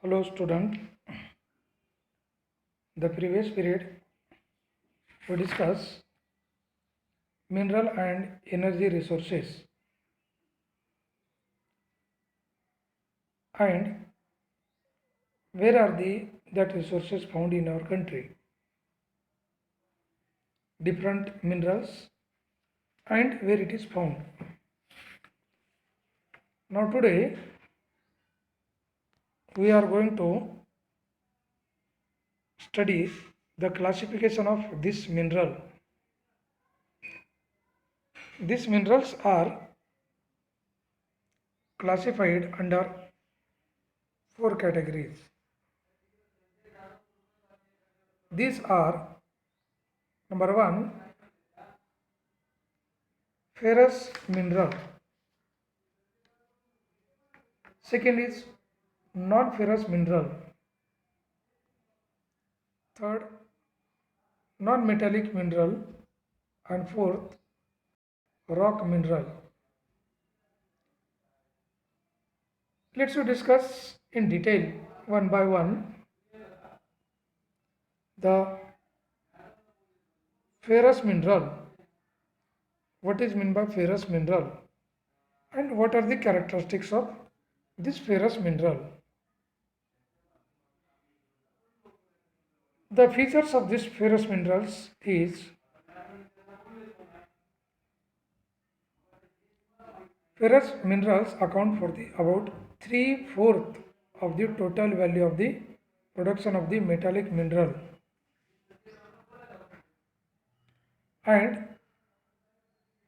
Hello student, the previous period we discussed mineral and energy resources and where are that resources found in our country, different minerals and where it is found. Now today we are going to study the classification of this mineral. These minerals are classified under four categories. These are number one, ferrous mineral. Second is non-ferrous mineral. Third, non-metallic mineral. And fourth, rock mineral. Let's discuss in detail one by one the ferrous mineral. What is meant by ferrous mineral and what are the characteristics of this ferrous mineral? The features of this ferrous minerals is ferrous minerals account for about 3/4 of the total value of the production of the metallic mineral, and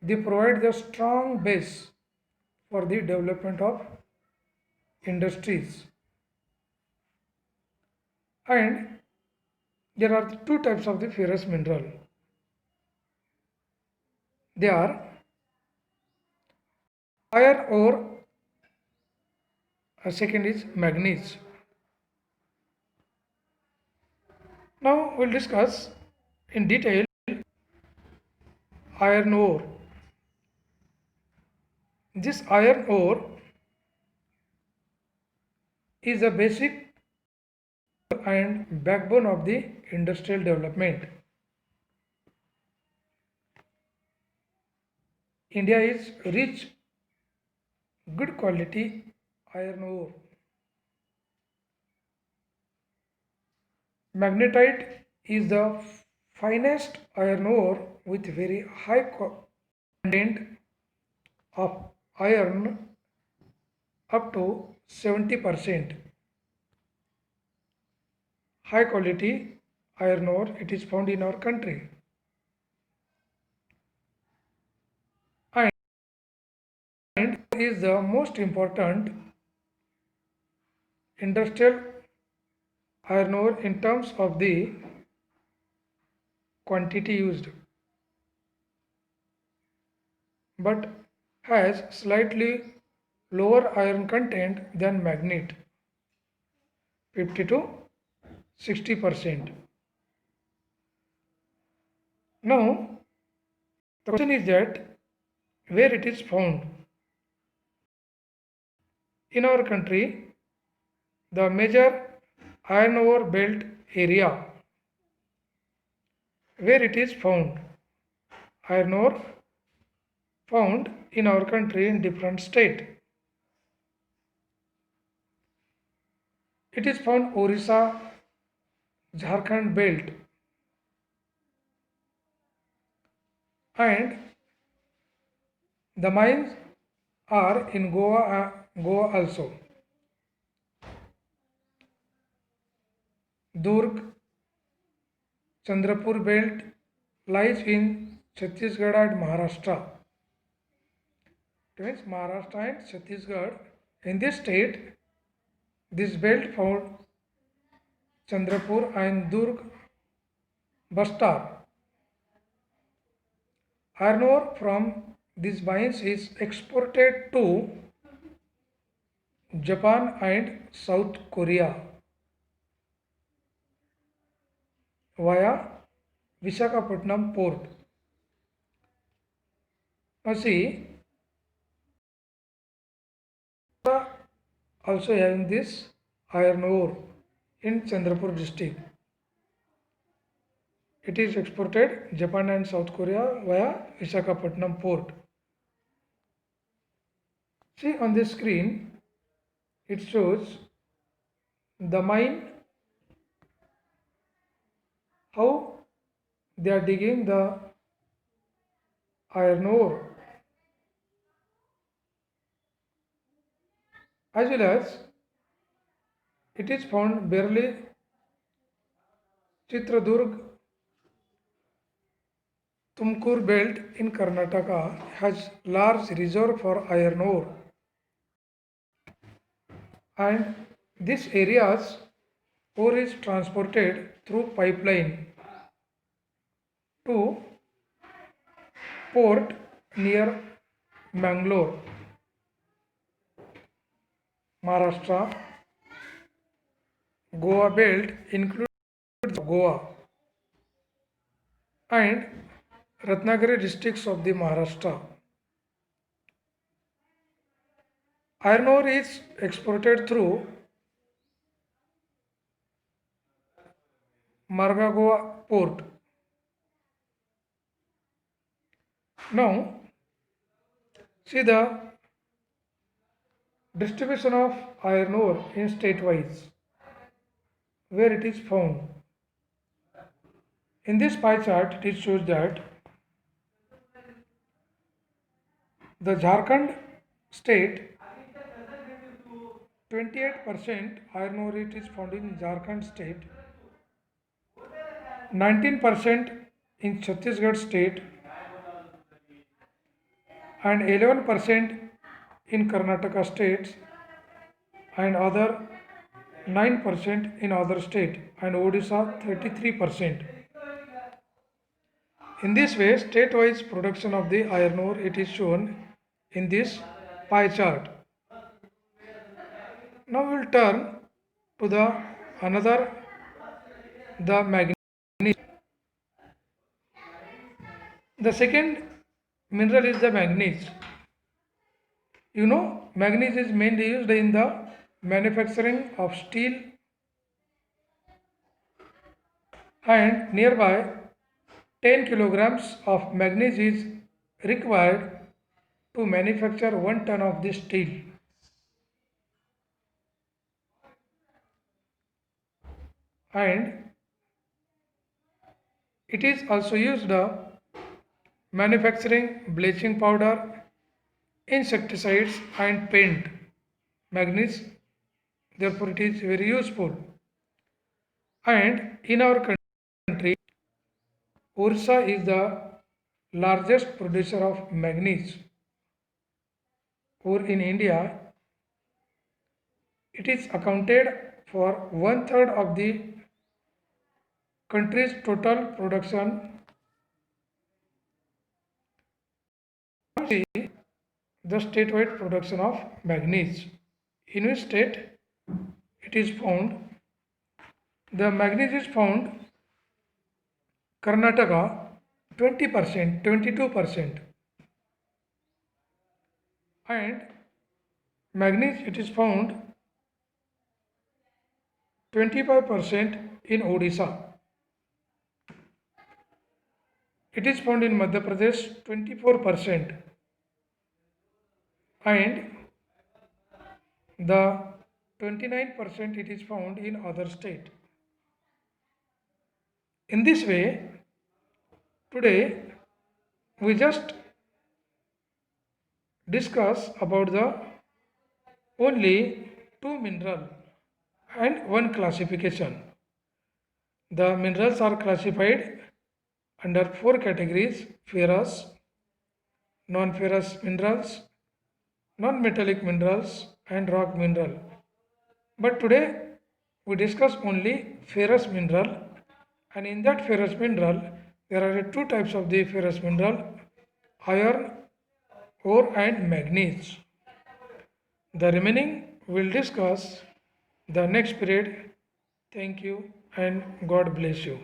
they provide the strong base for the development of industries. And there are two types of the ferrous mineral. They are iron ore, second is manganese. Now we'll discuss in detail iron ore. This iron ore is a basic and backbone of the industrial development. India is rich, good quality iron ore. Magnetite is the finest iron ore with very high content of iron up to 70%. High quality iron ore, it is found in our country. And is the most important industrial iron ore in terms of the quantity used, but has slightly lower iron content than magnet, 50 to 60%. Now the question is that where it is found. In our country, the major iron ore belt area where it is found. Iron ore found in our country in different state. It is found Orissa, Jharkhand belt, and the mines are in Goa also. Durg, Chandrapur belt lies in Chhattisgarh and Maharashtra. It means Maharashtra and Chhattisgarh. In this state, this belt found Chandrapur and Durg, Bastar. Iron ore from these mines is exported to Japan and South Korea via Visakhapatnam port. Now see, also having this iron ore in Chandrapur district. It is exported Japan and South Korea via Visakhapatnam port. See on this screen, it shows the mine, how they are digging the iron ore, as well as it is found barely Chitradurg Tumkur belt in Karnataka has large reserve for iron ore, and this area's ore is transported through pipeline to port near Mangalore, Maharashtra. Goa belt includes Goa and Ratnagiri districts of the Maharashtra. Iron ore is exported through Margagoa port. Now, see the distribution of iron ore in state-wise, where it is found. In this pie chart, it shows that the Jharkhand state, 28% iron ore it is found in Jharkhand state, 19% in Chhattisgarh state, and 11% in Karnataka states, and other 9% in other state, and Odisha 33%. In this way, state-wise production of the iron ore it is shown in this pie chart. Now we will turn to the manganese. The second mineral is the manganese. You know, manganese is mainly used in the manufacturing of steel, and nearby 10 kilograms of manganese is required to manufacture 1 ton of this steel. And it is also used manufacturing bleaching powder, insecticides and paint. Manganese, therefore it is very useful. And in our country, Orissa is the largest producer of manganese. Or in India, it is accounted for 1/3 of the country's total production. See the statewide production of manganese. In which state it is found? The manganese is found Karnataka 20%, 22%, and manganese it is found 25% in Odisha. It is found in Madhya Pradesh 24%, and the 29% it is found in other state. In this way, today we just discuss about the only two mineral and one classification. The minerals are classified under 4 categories: ferrous, non-ferrous minerals, non-metallic minerals and rock mineral. But today we discuss only ferrous mineral, and in that ferrous mineral there are two types of the ferrous mineral: iron ore and manganese. The remaining we'll discuss the next period. Thank you and God bless you.